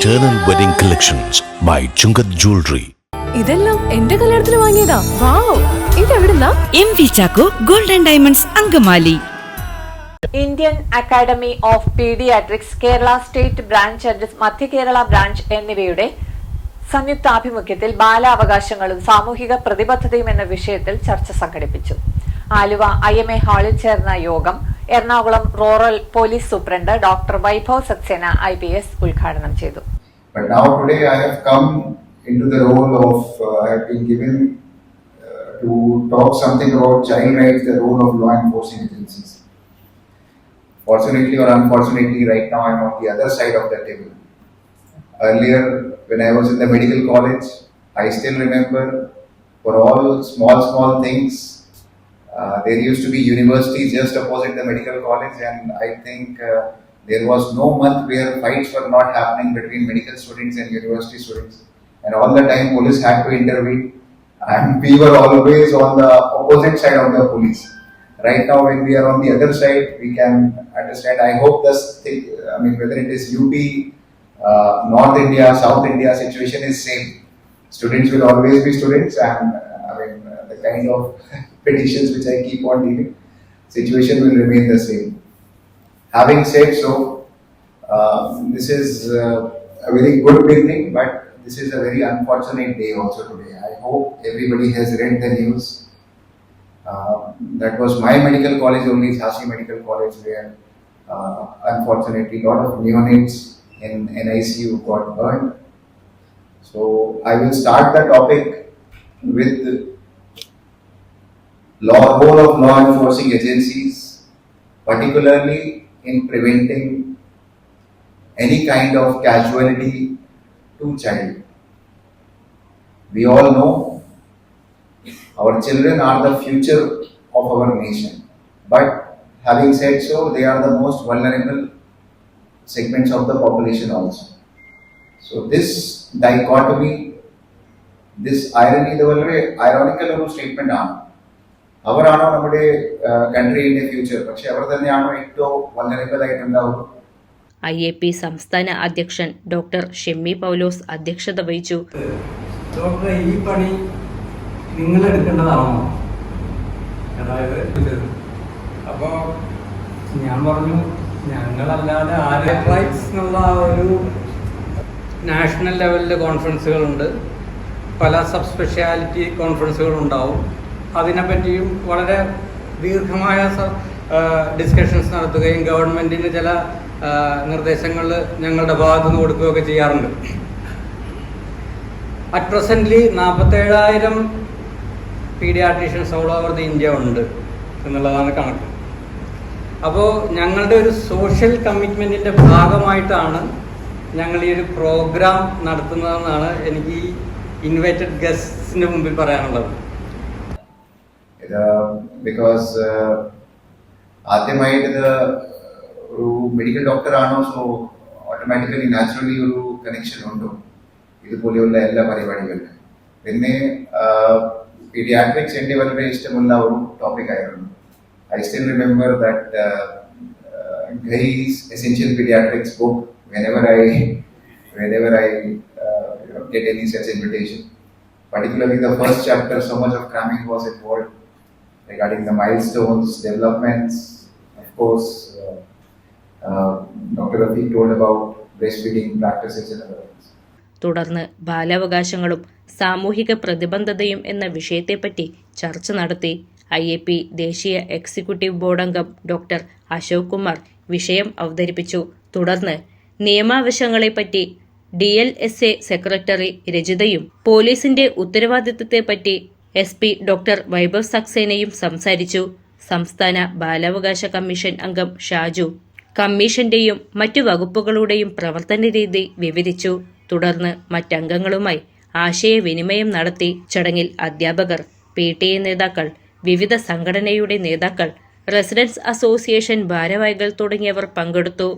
Eternal Wedding Collections by Chungat Jewelry. ഇതെല്ലാം എന്റെ കല്യാണത്തിന് വാങ്ങിയതാ. വാവ്, ഇതെവിടുന്നാ? MV Chacko Gold and Diamonds Angamali. Indian academy of paediatrics Kerala state branch and മധ്യ Kerala branch എന്നിവയുടെ സംയുക്താഭിമുഖ്യത്തിൽ ബാലാവകാശങ്ങളും സാമൂഹിക പ്രതിബദ്ധതയും എന്ന വിഷയത്തിൽ ചർച്ച സംഘടിപ്പിച്ചു. ആലുവ IMA ഹാളിൽ ചേർന്ന യോഗം Ernakulam rural police superintendent doctor Vaibhav Saxena IPS ഉദ്ഘാടനം ചെയ്തു. But now today I have come into the role of I have been given to talk something about child rights, the role of law enforcement agencies. Fortunately or unfortunately, right now I am on the other side of the table. Earlier, when I was in the medical college, I still remember for all small things, there used to be universities just opposite the medical college, and I think there was no month where fights were not happening between medical students and university students. And all the time police had to intervene, and we were always on the opposite side of the police. Right now when we are on the other side, we can understand. I hope this thing, whether it is UP, North India, South India, situation is same. Students will always be students, and the kind of petitions which I keep on dealing, situation will remain the same. Having said so, this is a very good beginning, but this is a very unfortunate day also today. I hope everybody has read the news. That was my medical college only, Jhansi Medical College, where unfortunately a lot of neonates in NICU got burned. So I will start the topic with role of law enforcing agencies, particularly in preventing any kind of casualty to child. We all know our children are the future of our nation, but having said so, they are the most vulnerable segments of the population also. So this dichotomy, this irony, the ironical statement ആണ്. അവരാണോ നമ്മുടെ കൺട്രിയുടെ future, പക്ഷെ അവർ തന്നെയാണോ ഏറ്റവും vulnerable ആയിട്ടുണ്ടാവുക? IAP സംസ്ഥാന അധ്യക്ഷൻ doctor Shemmy പൗലോസ് അധ്യക്ഷത വഹിച്ചു. Doctor, ഈ പണി നിങ്ങൾ എടുക്കേണ്ടതാണോ? അതായത് അപ്പോൾ ഞാൻ പറഞ്ഞു, ഞങ്ങളല്ലാതെ റൈറ്റ്സ് എന്നുള്ള ഒരു നാഷണൽ ലെവലിൽ കോൺഫറൻസുകളുണ്ട്, പല സബ് സ്പെഷ്യാലിറ്റി കോൺഫറൻസുകളുണ്ടാവും. അതിനെപ്പറ്റിയും വളരെ ദീർഘമായ ഡിസ്കഷൻസ് നടത്തുകയും ഗവൺമെൻറ്റിന് ചില നിർദ്ദേശങ്ങൾ ഞങ്ങളുടെ ഭാഗത്തു നിന്ന് കൊടുക്കുകയൊക്കെ ചെയ്യാറുണ്ട്. At presently 47,000 paediatricians all over the India ഉണ്ട് എന്നുള്ളതാണ് കണക്ക്. അപ്പോൾ ഞങ്ങളുടെ ഒരു സോഷ്യൽ കമ്മിറ്റ്മെൻറ്റിൻ്റെ ഭാഗമായിട്ടാണ് ഞങ്ങൾ ഈ ഒരു പ്രോഗ്രാം നടത്തുന്നതെന്നാണ് എനിക്ക് ഈ ഇൻവൈറ്റഡ് ഗസ്റ്റിൻ്റെ മുമ്പിൽ പറയാനുള്ളത്. ബിക്കോസ് ആദ്യമായിട്ട് ഇത് ഒരു മെഡിക്കൽ ഡോക്ടർ ആണോ, സോ ഓട്ടോമാറ്റിക്കലി നാച്ചുറലി ഒരു കണക്ഷൻ ഉണ്ടോ ഇതുപോലെയുള്ള എല്ലാ പരിപാടികളിലും. പിന്നെ പീഡിയാട്രിക്സ് എൻ്റെ വളരെ ഇഷ്ടമുള്ള ഒരു ടോപ്പിക് ആയിരുന്നു. I still remember that Ghai's Essential Pediatrics book whenever I get any such invitation. Particularly the first chapter, so much of cramming was involved regarding the milestones, developments. Of course, Dr. Rafiq told about breastfeeding practices and other things. തുടർന്ന് ബാലാവകാശങ്ങളും സാമൂഹിക പ്രതിബദ്ധതയും എന്ന വിഷയത്തെപ്പറ്റി ചർച്ച നടത്തി. IAP ദേശീയ executive board അംഗം doctor Ashok Kumar വിഷയം അവതരിപ്പിച്ചു. തുടർന്ന് നിയമാവശങ്ങളെപ്പറ്റി DLSA സെക്രട്ടറി രജിതയും പോലീസിന്റെ ഉത്തരവാദിത്തത്തെപ്പറ്റി SP ഡോക്ടർ വൈഭവ് സക്സേനയും സംസാരിച്ചു. സംസ്ഥാന ബാലാവകാശ കമ്മീഷൻ അംഗം ഷാജു കമ്മീഷന്റെയും മറ്റു വകുപ്പുകളുടെയും പ്രവർത്തന രീതി വിവരിച്ചു. തുടർന്ന് മറ്റംഗങ്ങളുമായി ആശയവിനിമയം നടത്തി. ചടങ്ങിൽ അധ്യാപകർ, PTA നേതാക്കൾ, വിവിധ സംഘടനയുടെ നേതാക്കൾ, റെസിഡൻസ് അസോസിയേഷൻ ഭാരവാഹികൾ തുടങ്ങിയവർ പങ്കെടുത്തു.